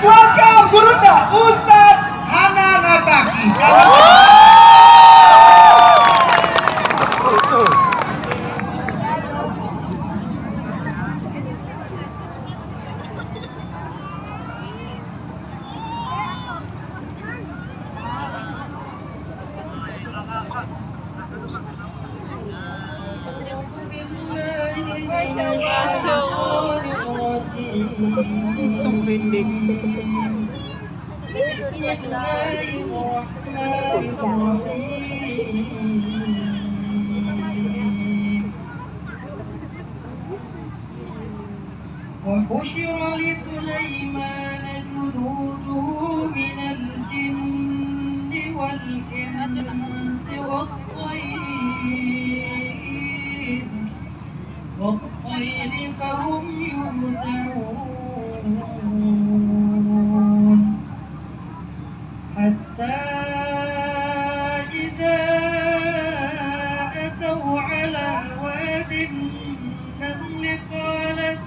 welcome Gurunda Ustadz Hana Nataki. Langsung rinding. وحشر لسليمان جنوده من الجن والإنس والطير فهم يوزعون حتى إذا أتوا على واد النمل قالت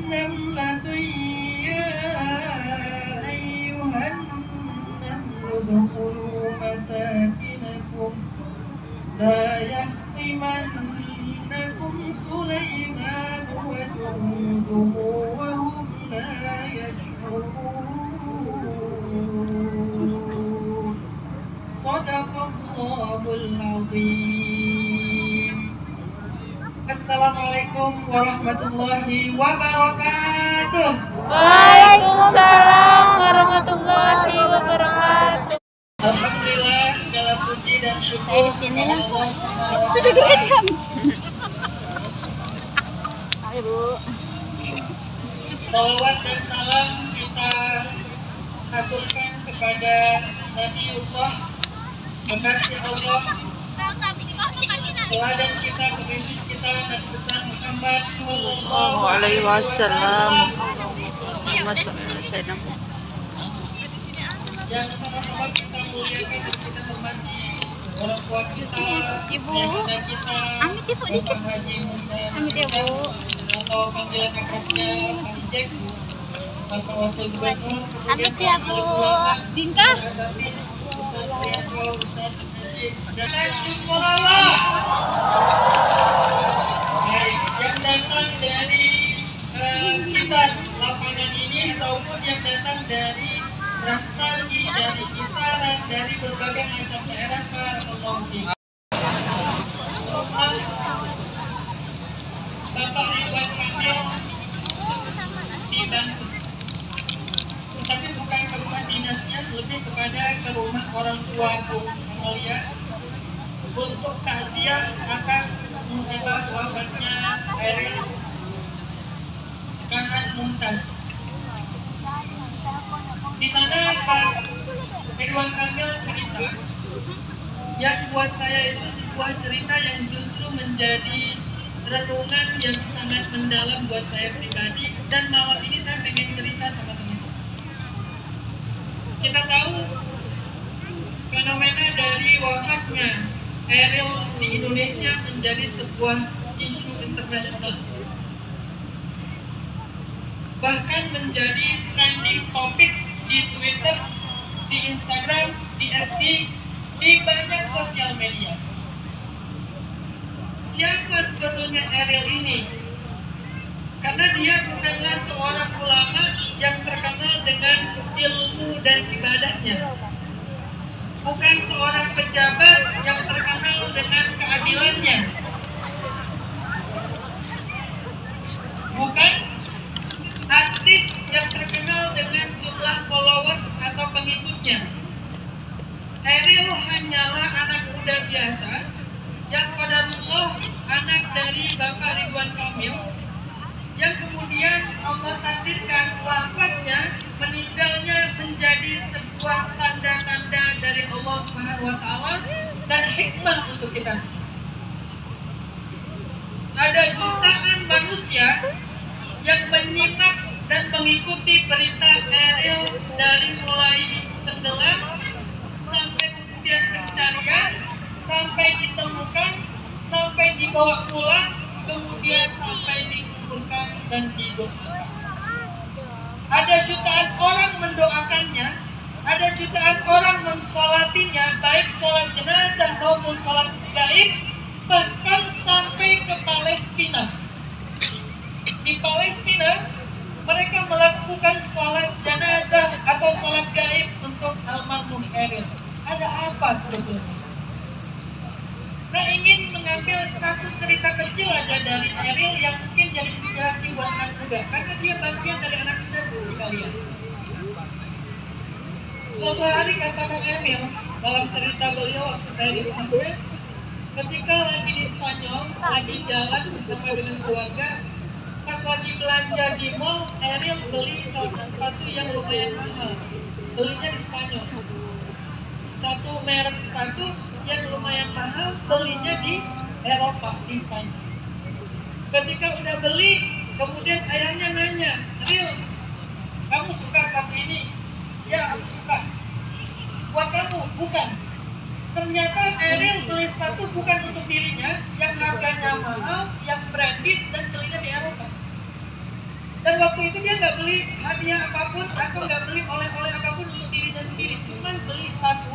نملة يا أيها النمل ادخلوا مساكنكم لا يحطمنكم سليمان وجنوده وهم لا يشعرون صدق الله العظيم. Assalamualaikum warahmatullahi wabarakatuh. Waalaikumsalam warahmatullahi wabarakatuh. Alhamdulillah, segala puji dan syukur Saya di sini lah. Allah Sudah diedam. Ayo Bu. Salawat dan salam kita aturkan kepada Nabiullah, kekasih Allah, teladan kita, pemimpin kita, Nabi besar Muhammad Sallallahu Alaihi Wasallam. yang sama-sama kita muliakan dan kita hormati orang tua kita, Ibu. ayahanda kita, Amit Ibu dikit. Bapak Haji Musa, Amit ya Bu. atau panggilan akrabnya Pak Ijek, Bapak Wakil Gubernur, Amit ya Bu. Dinka. Baik, yang datang dari sekitar lapangan ini ataupun yang datang dari Rastagi, dari Kisaran, dari berbagai macam daerah Barakallahu. Bapak Ridwan Kamil di Bantul, tetapi bukan ke rumah dinasnya, lebih kepada ke rumah orang tua Bu Amalia untuk takziah atas musibah wafatnya Eril Kahan Mumtaz. Di sana Pak Ridwan Kamil cerita yang buat saya itu sebuah cerita yang justru menjadi renungan yang sangat mendalam buat saya pribadi, dan malam ini saya pengen cerita sama teman-teman. Kita tahu fenomena dari wafatnya Eril di Indonesia menjadi sebuah isu internasional, bahkan menjadi trending topik di Twitter, di Instagram, di FB, di banyak sosial media. Siapa sebetulnya Eril ini? Karena dia bukanlah seorang ulama yang terkenal dengan ilmu dan ibadahnya, bukan seorang pejabat yang terkenal dengan keadilannya, bukan artis yang terkenal dengan jumlah followers atau pengikutnya. Eril hanyalah anak muda biasa yang qadarullah, anak dari Bapak Ridwan Kamil, yang kemudian Allah takdirkan wafatnya, meninggalnya menjadi sebuah tanda-tanda dari Allah Subhanahu wa Ta'ala dan hikmah untuk kita semua. Ada jutaan manusia yang menyimak dan mengikuti berita Eril dari mulai tenggelam sampai kemudian pencarian, sampai ditemukan, sampai dibawa pulang, kemudian sampai dikuburkan dan dihidupkan. ada jutaan orang mendoakannya, ada jutaan orang mensolatinya, baik sholat jenazah maupun sholat gaib, bahkan sampai ke Palestina. Di Palestina, mereka melakukan sholat jenazah atau sholat gaib untuk almarhum Eril. Ada apa sebetulnya? Saya ingin mengambil satu cerita kecil aja dari Eril yang mungkin jadi inspirasi buat anak muda, karena dia bagian dari anak muda seperti kalian. Suatu hari kata Kang Emil dalam cerita beliau waktu saya di rumah gue, ketika lagi di Spanyol, lagi jalan bersama dengan keluarga, pas lagi belanja di mall, Eril beli satu sepatu yang lumayan mahal. Belinya di Spanyol. Satu merek sepatu yang lumayan mahal, belinya di Eropa, di Spanyol. Ketika udah beli, kemudian ayahnya nanya, Eril, kamu suka sepatu ini? Ya, aku suka. Buat kamu? Bukan. Ternyata Eril beli sepatu bukan untuk dirinya, yang harganya mahal, yang branded, dan belinya di Eropa. Dan waktu itu dia nggak beli hadiah apapun atau nggak beli oleh-oleh apapun untuk dirinya sendiri, cuma beli sepatu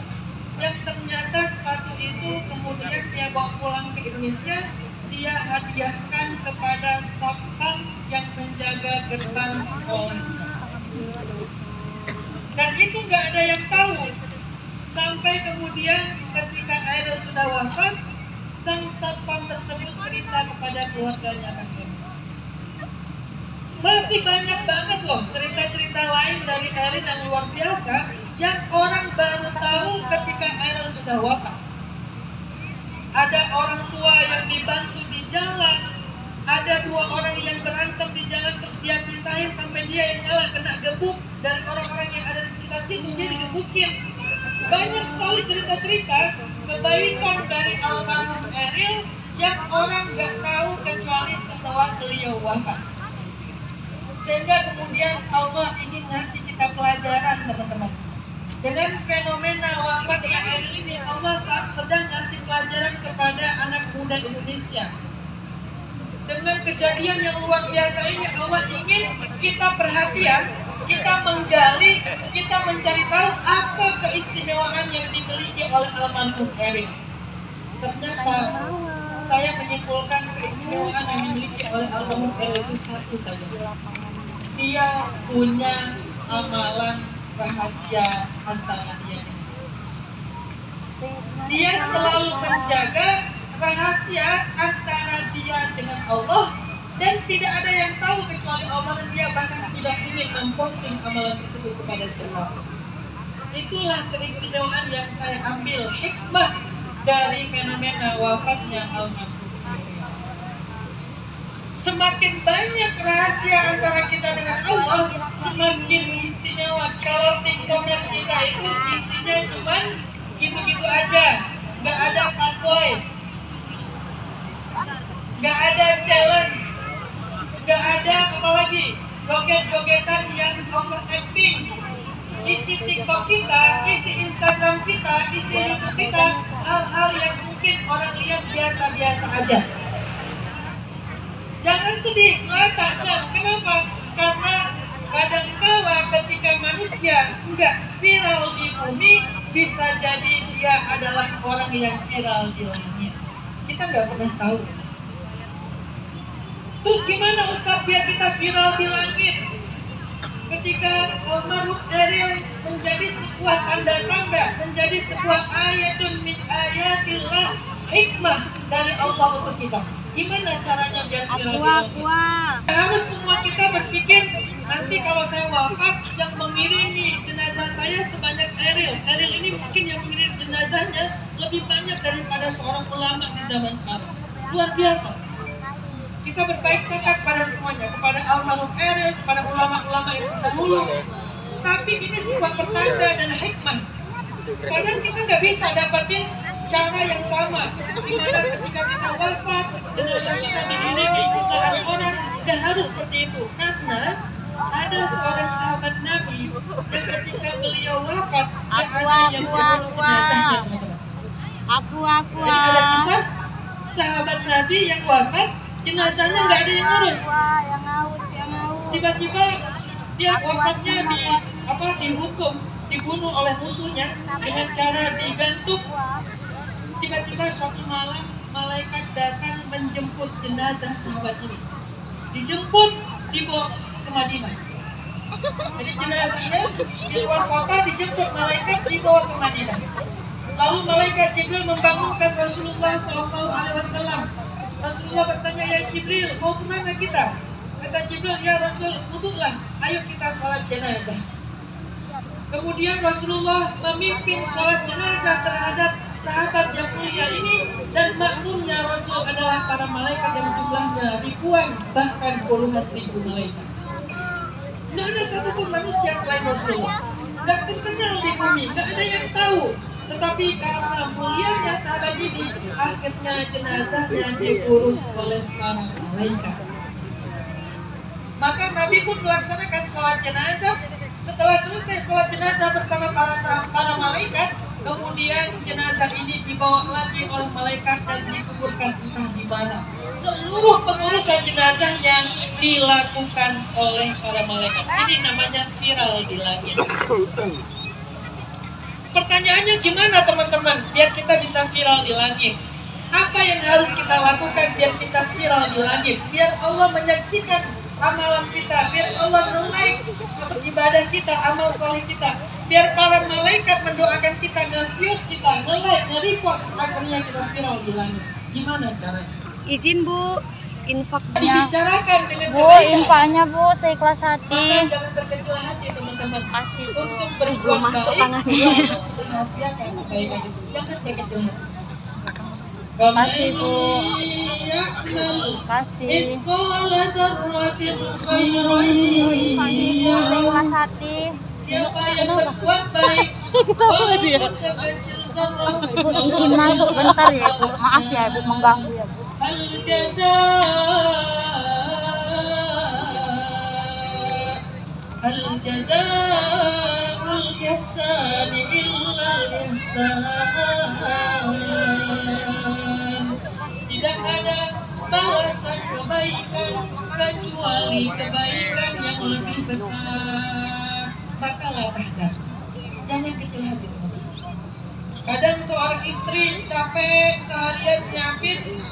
yang ternyata sepatu itu kemudian dia bawa pulang ke Indonesia, dia hadiahkan kepada satpam yang menjaga gerbang sekolah. Dan itu nggak ada yang tahu. Sampai kemudian ketika Eril sudah wafat, sang satpam tersebut cerita kepada keluarganya. Masih banyak banget loh cerita-cerita lain dari Eril yang luar biasa yang orang baru tahu ketika Eril sudah wafat. Ada orang tua yang dibantu di jalan, ada dua orang yang berantem di jalan terus dia pisahin sampai dia yang malah kena gebuk dan orang-orang yang ada di sekitar situ dia digebukin. Banyak sekali cerita-cerita kebaikan dari almarhum Eril yang orang nggak tahu kecuali setelah beliau wafat. Sehingga kemudian Allah ingin ngasih kita pelajaran, teman-teman. Dengan fenomena wafatnya Eril ini, Allah sedang ngasih pelajaran kepada anak muda Indonesia. Dengan kejadian yang luar biasa ini, Allah ingin kita perhatian, kita menggali, kita mencari tahu apa keistimewaan yang dimiliki oleh almarhum Eril. Ternyata saya menyimpulkan keistimewaan yang dimiliki oleh almarhum Eril itu satu saja. Dia punya amalan rahasia antara dia. Dia selalu menjaga rahasia antara dia dengan Allah dan tidak ada yang tahu kecuali Allah, dan dia bahkan tidak ingin memposting amalan tersebut kepada semua. Itulah keistimewaan yang saya ambil hikmah dari fenomena wafatnya almarhum. Semakin banyak rahasia antara kita dengan Allah, semakin istimewa. Kalau TikToknya kita itu isinya cuman gitu-gitu aja, nggak ada fanboy, nggak ada challenge, nggak ada apa lagi joget-jogetan yang overacting. Isi TikTok kita, isi Instagram kita, isi YouTube kita, hal-hal yang mungkin orang lihat biasa-biasa aja. Jangan sedih, tak sad. Kenapa? Karena kadangkala ketika manusia enggak viral di bumi, bisa jadi dia adalah orang yang viral di langit. Kita nggak pernah tahu. Terus gimana Ustaz biar kita viral di langit? Ketika almarhum Eril menjadi sebuah tanda-tanda, menjadi sebuah ayatun min ayatillah, hikmah dari Allah untuk kita. Gimana caranya biar viral? Harus semua kita berpikir, nanti kalau saya wafat, yang mengirimi jenazah saya sebanyak Eril. Eril ini mungkin yang mengirim jenazahnya lebih banyak daripada seorang ulama di zaman sekarang. Luar biasa. Kita berbaik sangka kepada semuanya, kepada almarhum Eril, kepada ulama-ulama yang terdahulu. Tapi ini sebuah pertanda dan hikmah. Kadang kita nggak bisa dapatin cara yang sama, dimana ketika kita wafat, jenazah kita diiringi jutaan orang, dan harus seperti itu. Karena ada seorang sahabat Nabi yang ketika beliau wafat, Jadi ada kisah sahabat Nabi yang wafat, jenazahnya nggak ada yang ngurus. Tiba-tiba Dia wafatnya dihukum, dibunuh oleh musuhnya dengan cara digantung. Tiba-tiba suatu malam malaikat datang menjemput jenazah sahabat ini. Dijemput, dibawa ke Madinah. Jadi jenazahnya di luar kota dijemput malaikat, dibawa ke Madinah. Lalu malaikat Jibril membangunkan Rasulullah SAW. Rasulullah bertanya, ya Jibril, mau kemana kita? Kata Jibril, ya Rasul, uduklah, ayo kita sholat jenazah. Kemudian Rasulullah memimpin sholat jenazah terhadap sahabat yang mulia ini, dan makmumnya Rasul adalah para malaikat yang jumlahnya ribuan, bahkan puluhan ribu malaikat. Tidak ada satupun manusia selain Rasulullah, nggak terkenal di bumi, nggak ada yang tahu. Tetapi karena mulianya sahabat ini, akhirnya jenazahnya diurus oleh para malaikat. Maka Nabi pun melaksanakan sholat jenazah. Setelah selesai sholat jenazah bersama para malaikat, kemudian jenazah ini dibawa lagi oleh malaikat dan dikuburkan entah di mana. Seluruh pengurusan jenazah yang dilakukan oleh para malaikat. Ini namanya viral di langit. Pertanyaannya gimana teman-teman biar kita bisa viral di langit? Apa yang harus kita lakukan biar kita viral di langit? Biar Allah menyaksikan amalan kita, biar Allah nge-like ibadah kita, amal soleh kita, biar para malaikat mendoakan kita, nge-views kita, nge-like, nge-repost, akhirnya kita viral di langit. Gimana caranya? Izin Bu, infaknya. Dibicarakan dengan Bu, kebaikan. infaknya Bu, seikhlas hati. Maka jangan berkecil hati teman-teman. Kasih Bu. Untuk berbuat Belum masuk baik, tangannya. rahasiakan kebaikan itu. Jangan berkecil hati. Kasih Bu. Kasih. Infaknya Bu, seikhlas hati. Siapa yang berbuat baik, sekecil zarrah, Ibu izin masuk bentar ya Bu. Maaf ya Bu, mengganggu ya Bu. hal jazaa'ul ihsani illal ihsan. Tidak ada balasan kebaikan kecuali kebaikan yang lebih besar. Maka la tahzan, jangan kecil hati teman-teman. Kadang seorang istri capek seharian nyiapin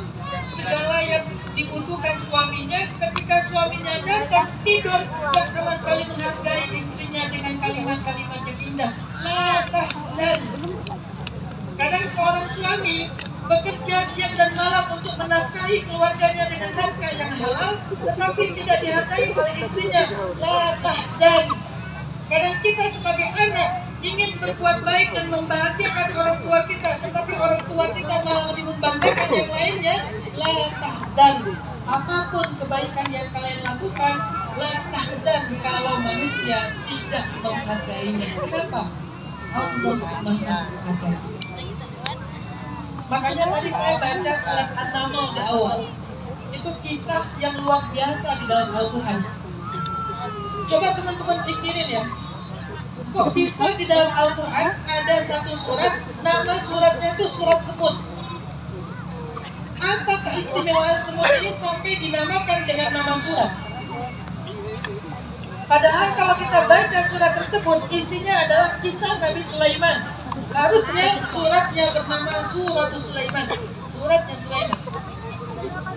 segala yang dibutuhkan suaminya, ketika suaminya datang tidur tak sama sekali menghargai istrinya dengan kalimat-kalimat yang indah. La tahzan. Kadang seorang suami bekerja siang dan malam untuk menafkahi keluarganya dengan nafkah yang halal, tetapi tidak dihargai oleh istrinya. La tahzan. Kadang kita sebagai anak ingin berbuat baik dan membahagiakan orang tua kita, tetapi orang tua kita malah lebih membanggakan yang lainnya. La tahzan. Apapun kebaikan yang kalian lakukan, la tahzan kalau manusia tidak menghargainya. Kenapa? Allah menghargai. Makanya tadi saya baca surat An-Naml di awal. Itu kisah yang luar biasa di dalam Al-Quran. Coba teman-teman pikirin ya. Kok bisa di dalam Al-Quran ada satu surat, nama suratnya itu surat semut. Apa keistimewaan semut ini sampai dinamakan dengan nama surat? Padahal kalau kita baca surat tersebut, isinya adalah kisah Nabi Sulaiman. Harusnya suratnya bernama Suratul Sulaiman, suratnya Sulaiman.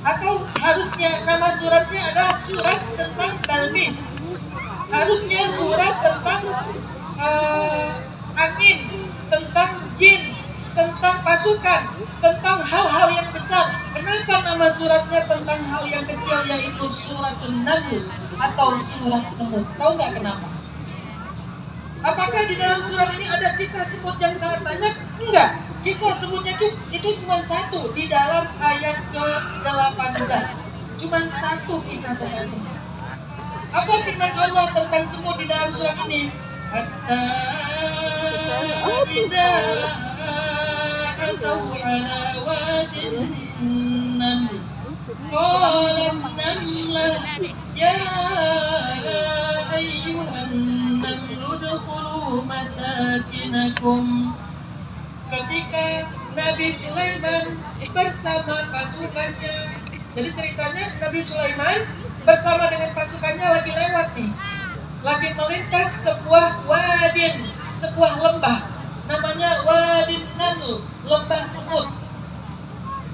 Atau harusnya nama suratnya adalah surat tentang Balqis. Harusnya surat tentang angin, tentang jin, tentang pasukan, tentang hal-hal yang besar. Kenapa nama suratnya tentang hal yang kecil, yaitu Suratul Naml atau surat semut? Tahu nggak kenapa? Apakah di dalam surat ini ada kisah semut yang sangat banyak? Enggak. Kisah semutnya itu cuma satu di dalam ayat ke-18. Cuma satu kisah tentang semut. Apa firman Allah tentang semut di dalam surat ini? Hatta idza ataw ala wadin naml qalat namlah ya ayyuhan naml udkhulu masakinakum. Ketika Nabi Sulaiman bersama pasukannya, jadi ceritanya Nabi Sulaiman bersama dengan pasukannya lagi lewat nih, lagi melintas sebuah wadin, sebuah lembah, namanya Wadin Naml, lembah semut.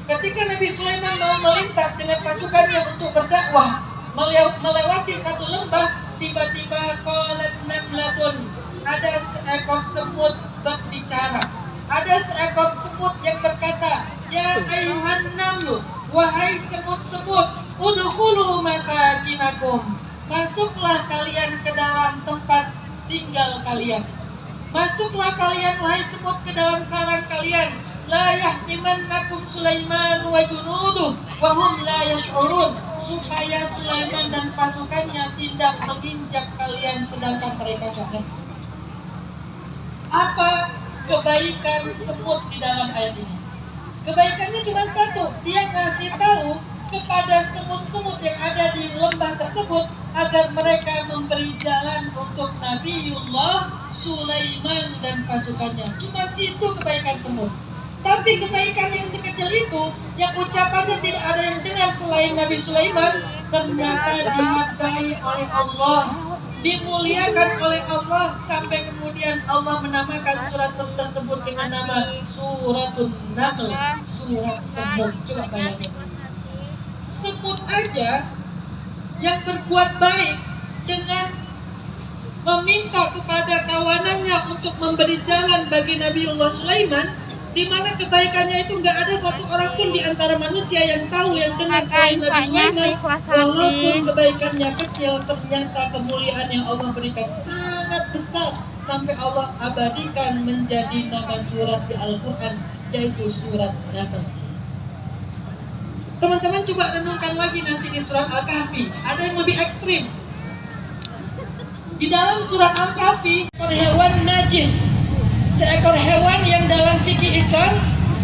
Ketika Nabi Sulaiman mau melintas dengan pasukannya untuk berdakwah, melewati satu lembah, tiba-tiba qalat namlatun, ada seekor semut berbicara. Ada seekor semut yang berkata, ya ayuhan namlu, wahai semut-semut, udkhulu masakinakum, masuklah kalian ke dalam tempat tinggal kalian. Masuklah kalian wahai semut ke dalam sarang kalian. La yahtimannakum Sulaiman wa junuduh wa hum la yash'urun, supaya Sulaiman dan pasukannya tidak menginjak kalian sedangkan mereka tidak. Apa kebaikan semut di dalam ayat ini? Kebaikannya cuma satu, dia ngasih tahu kepada semut-semut yang ada di lembah tersebut agar mereka memberi jalan untuk Nabiullah Sulaiman dan pasukannya. Cuma itu kebaikan semut. Tapi kebaikan yang sekecil itu, yang ucapannya tidak ada yang dengar selain Nabi Sulaiman, ternyata dihargai oleh Allah, dimuliakan oleh Allah, sampai kemudian Allah menamakan surat tersebut dengan nama Suratun Naml, surat semut. Coba bayangin, semut aja yang berbuat baik dengan meminta kepada kawanannya untuk memberi jalan bagi Nabiullah Sulaiman, di mana kebaikannya itu nggak ada satu orang pun di antara manusia yang tahu, yang dengar selain Nabi Sulaiman. Walaupun kebaikannya kecil, ternyata kemuliaan yang Allah berikan sangat besar, sampai Allah abadikan menjadi nama surat di Al-Quran, yaitu surat Naml. Teman-teman coba renungkan lagi nanti di surat Al-Kahfi, ada yang lebih ekstrim. Di dalam surat Al-Kahfi, hewan najis, seekor hewan yang dalam fikih Islam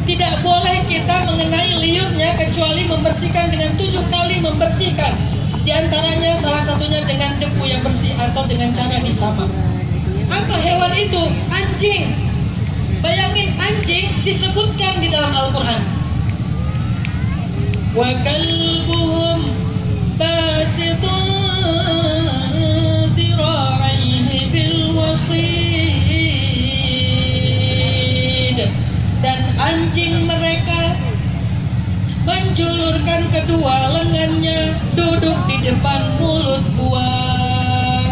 tidak boleh kita mengenai liurnya kecuali membersihkan dengan 7 kali membersihkan. Di antaranya salah satunya dengan debu yang bersih atau dengan cara disamak. Apa hewan itu? Anjing. Bayangin, anjing disebutkan di dalam Al-Quran. Wa kalbuhum basitun dhira'ihi bil wasid, dan anjing mereka menjulurkan kedua lengannya duduk di depan mulut buah.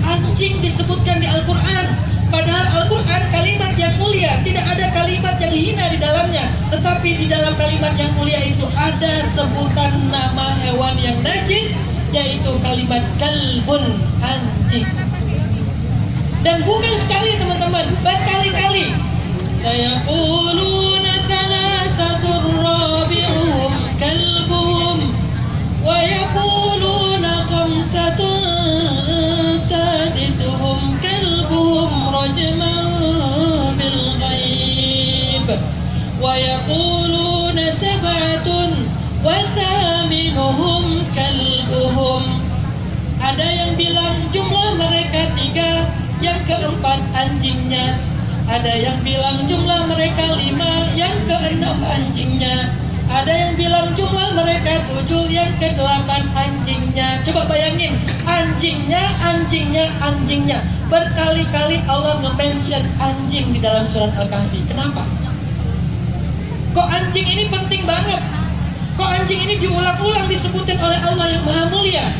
Anjing disebutkan di Al-Quran. Padahal Al-Quran kalimat yang mulia, tidak ada kalimat yang hina di dalamnya. Tetapi di dalam kalimat yang mulia itu ada sebutan nama hewan yang najis, yaitu kalimat kalbun, anjing. Dan bukan sekali teman-teman, berkali-kali. Saya quluna thalathatur rabi'uhum kalbuhum wa yaquluna khamsatun sadisuhum kalbuhum rajman bil ghaib wa yaquluna sab'atun wa thaminuhum kalbuhum. Ada yang bilang jumlah mereka 3, yang keempat anjingnya. Ada yang bilang jumlah mereka 5, yang keenam anjingnya. Ada yang bilang jumlah mereka 7, yang ke-8 anjingnya. Coba bayangin, anjingnya, anjingnya, anjingnya. Berkali-kali Allah nge-mention anjing di dalam surat Al-Kahfi. Kenapa? Kok anjing ini penting banget? Kok anjing ini diulang-ulang disebutkan oleh Allah yang Maha Mulia?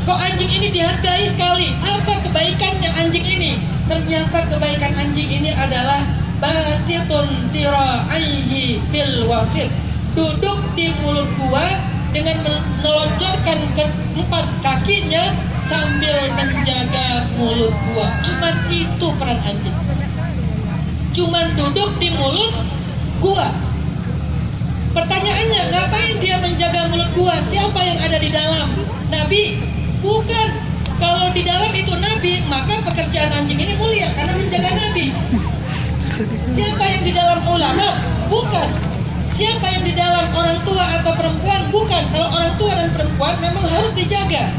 Kok anjing ini dihargai sekali? Apa kebaikannya anjing ini? Ternyata kebaikan anjing ini adalah basitun tira'aihi bil wasit, duduk di mulut buah dengan meloncorkan keempat kakinya sambil menjaga mulut buah. Cuman itu peran anjing. Cuman duduk di mulut gua. Pertanyaannya, ngapain dia menjaga mulut gua? Siapa yang ada di dalam? Nabi? Bukan. Kalau di dalam itu Nabi, maka pekerjaan anjing ini mulia karena menjaga Nabi. Siapa yang di dalam ulama? Bukan. Siapa yang di dalam orang tua atau perempuan? Bukan. Kalau orang tua dan perempuan memang harus dijaga.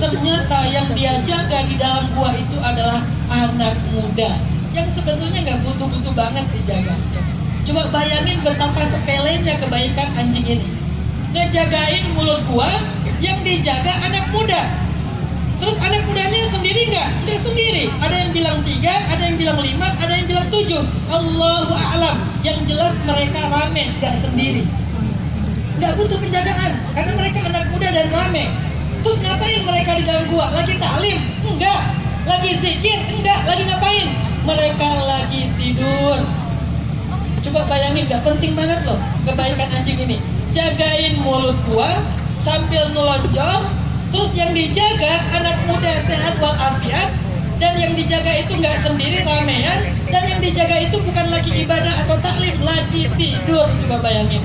Ternyata yang dia jaga di dalam gua itu adalah anak muda yang sebetulnya nggak butuh-butuh banget dijaga. Coba bayangin betapa sepelenya kebaikan anjing ini. Ngejagain mulut gua, yang dijaga anak muda. Terus anak mudanya sendiri sendiri nggak? Nggak sendiri. Ada yang bilang 3, ada yang bilang 5, ada yang bilang 7. Allahu a'lam. Yang jelas mereka rame, nggak sendiri. Nggak butuh penjagaan, karena mereka anak muda dan rame. Terus ngapain mereka di dalam gua? Lagi taklim? Enggak. Lagi zikir? Enggak. Lagi ngapain? Mereka lagi tidur. Coba bayangin, nggak penting banget loh kebaikan anjing ini. Jagain mulut gua sambil nelonjol. Terus yang dijaga anak muda sehat walafiat. Dan yang dijaga itu nggak sendiri, ramean. Dan yang dijaga itu bukan lagi ibadah atau taklim, lagi tidur. Coba bayangin.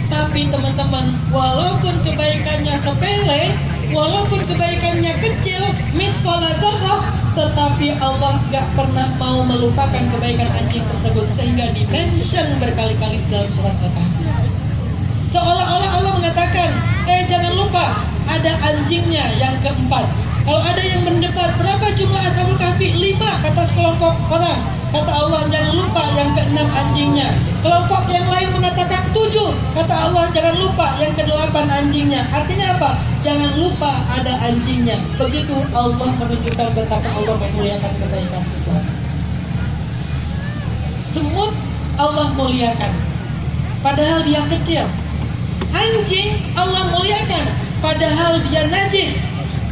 Tapi teman-teman, walaupun kebaikannya sepele, walaupun kebaikannya kecil, miskola zarrah, tetapi Allah nggak pernah mau melupakan kebaikan anjing tersebut, sehingga di-mention berkali-kali dalam surat Al-Kahfi. Seolah-olah Allah mengatakan, jangan lupa ada anjingnya yang keempat. Kalau ada yang mendebat, berapa jumlah Ashabul Kahfi? 5, kata sekelompok orang. Kata Allah, jangan lupa yang ke-6 anjingnya. Kelompok yang lain mengatakan 7. Kata Allah, jangan lupa yang ke-8 anjingnya. Artinya apa? Jangan lupa ada anjingnya. Begitu Allah menunjukkan betapa Allah memuliakan kebaikan sesuatu. Semut Allah muliakan, padahal dia kecil. Anjing Allah muliakan, padahal dia najis.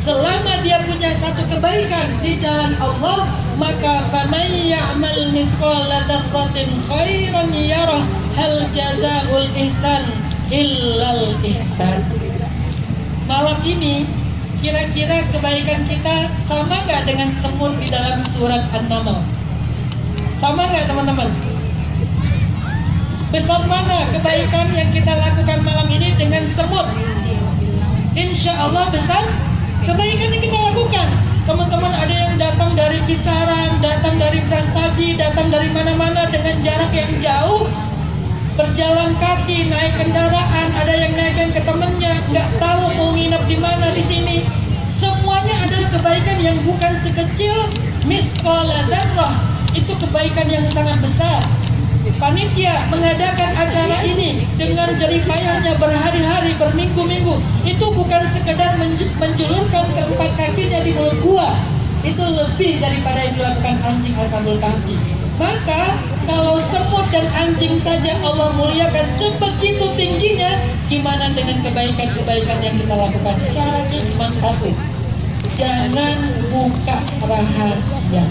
Selama dia punya satu kebaikan di jalan Allah, maka faman ya'mal mithqala dzarratin khairan yarah, hal jazaa'ul ihsan illal ihsan. Malam ini kira-kira kebaikan kita sama nggak dengan semut di dalam surat An-Naml? Sama nggak teman-teman? Besar mana kebaikan yang kita lakukan malam ini dengan semut? Insya Allah besar kebaikan yang kita lakukan. Teman-teman, ada yang datang dari Kisaran, datang dari Brastagi, datang dari mana-mana dengan jarak yang jauh, berjalan kaki, naik kendaraan, ada yang naikkan ke temennya, nggak tahu mau nginep di mana di sini. Semuanya adalah kebaikan yang bukan sekecil mithqala dzarrah. Itu kebaikan yang sangat besar. Panitia mengadakan acara ini dengan jerih payahnya berhari-hari, berminggu-minggu. Itu bukan sekedar menjulurkan keempat kakinya di mulut gua. Itu lebih daripada yang dilakukan anjing Ashabul Kahfi. Maka kalau semut dan anjing saja Allah muliakan sebegitu tingginya, gimana dengan kebaikan-kebaikan yang kita lakukan? Syaratnya cuma satu, jangan buka rahasia.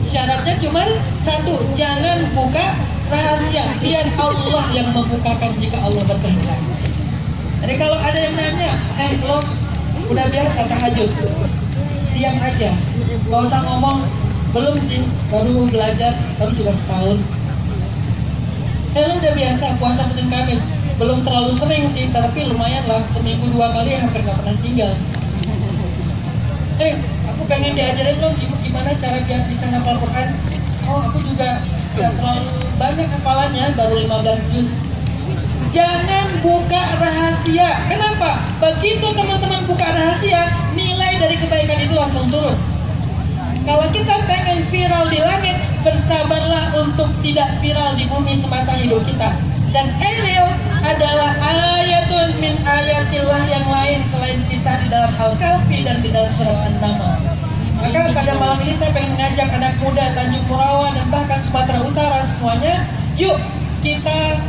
Syaratnya cuma satu, jangan buka rahasia. Biar Allah yang membukakan jika Allah berkehendak. Jadi kalau ada yang nanya, lo udah biasa tahajud, diam aja, gak usah ngomong. Belum sih, baru belajar, baru juga setahun. Lo udah biasa puasa Senin Kamis, belum terlalu sering sih, tapi lumayan lah, seminggu 2 kali hampir gak pernah tinggal. Aku pengen diajarin lo gimana cara biar bisa ngapal Quran. Oh, aku juga gak terlalu banyak hafalannya, baru 15 juz. Jangan buka rahasia. Kenapa? Begitu teman-teman buka rahasia, nilai dari kebaikan itu langsung turun. Kalau kita pengen viral di langit, bersabarlah untuk tidak viral di bumi semasa hidup kita. Dan Ariel adalah ayatun min ayatillah yang lain selain kisah di dalam Al-Kahfi dan di dalam surat An-Naml. Maka pada malam ini saya pengen ngajak anak muda Tanjung Purawan dan bahkan Sumatera Utara semuanya, yuk kita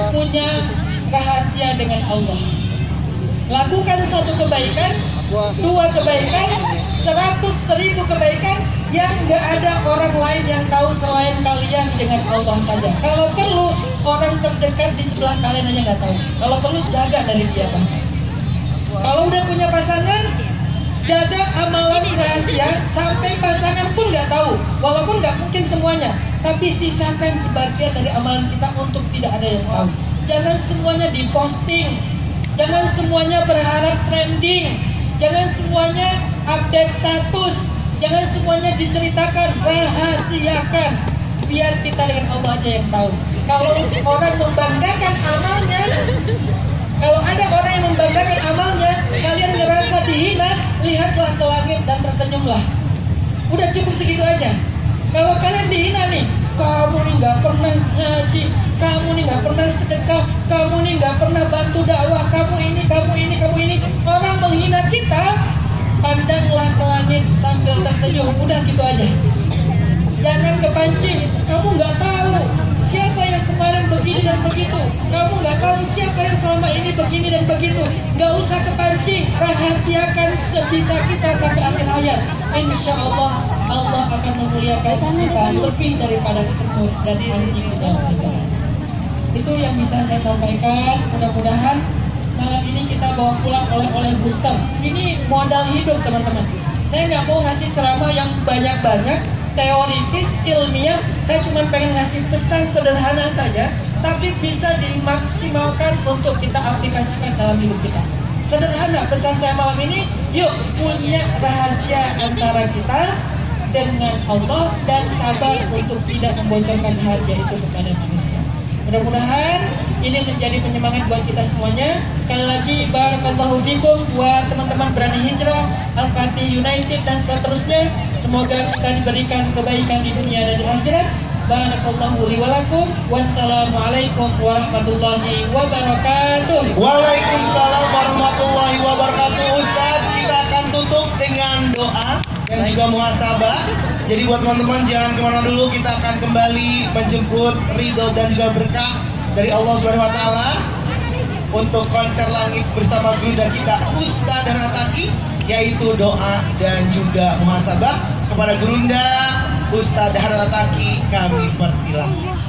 punya rahasia dengan Allah. Lakukan 1 kebaikan, 2 kebaikan, 100.000 kebaikan yang gak ada orang lain yang tahu selain kalian dengan Allah saja. Kalau perlu orang terdekat di sebelah kalian aja gak tahu. Kalau perlu jaga dari dia bahkan. Kalau udah punya pasangan, jaga amalan rahasia sampai pasangan pun gak tahu. Walaupun gak mungkin semuanya, tapi sisakan sebagian dari amalan kita untuk tidak ada yang tahu. Jangan semuanya diposting, jangan semuanya berharap trending, jangan semuanya update status, jangan semuanya diceritakan, rahasiakan. Biar kita dengan Allah aja yang tahu. Kalau orang membanggakan amalnya, kalau ada orang yang membanggakan amalnya, kalian ngerasa dihina, lihatlah ke langit dan tersenyumlah. Udah cukup segitu aja. Kalau kalian dihina nih, kamu nih gak pernah ngaji, kamu nih gak pernah sedekah, kamu nih gak pernah bantu dakwah, kamu ini. Orang menghina kita, pandanglah ke langit sambil tersenyum. Udah gitu aja. Jangan kepancing. Kamu nggak tahu siapa yang kemarin begini dan begitu. Kamu nggak tahu siapa yang selama ini begini dan begitu. Nggak usah kepancing. Rahasiakan sebisa kita sampai akhir hayat. Insya Allah Allah akan memuliakan kita lebih daripada semut dan anjing dalam surga. Itu yang bisa saya sampaikan. Mudah-mudahan malam ini kita bawa pulang oleh-oleh booster. Ini modal hidup teman-teman. Saya nggak mau ngasih ceramah yang banyak-banyak, teoritis, ilmiah. Saya cuma pengen ngasih pesan sederhana saja, tapi bisa dimaksimalkan untuk kita aplikasikan dalam hidup kita. Sederhana pesan saya malam ini, yuk punya rahasia antara kita dengan Allah dan sabar untuk tidak membocorkan rahasia itu kepada manusia. Mudah-mudahan ini menjadi penyemangat buat kita semuanya. Sekali lagi barakallahu fikum buat teman-teman Berani Hijrah, Al-Fatih United dan seterusnya. Semoga kita diberikan kebaikan di dunia dan di akhirat. Barakallahu li wa lakum. Wassalamualaikum warahmatullahi wabarakatuh. Waalaikumsalam warahmatullahi wabarakatuh. Ustaz, kita akan tutup dengan doa dan juga muhasabah. Jadi buat teman-teman jangan kemana dulu, kita akan kembali menjemput ridho dan juga berkah dari Allah Subhanahu Wa Taala untuk konser langit bersama guru kita Ustaz Dahlan Al-Attaqi, yaitu doa dan juga muhasabah kepada Gurunda Ustaz Dahlan Al-Attaqi. Kami persilahkan.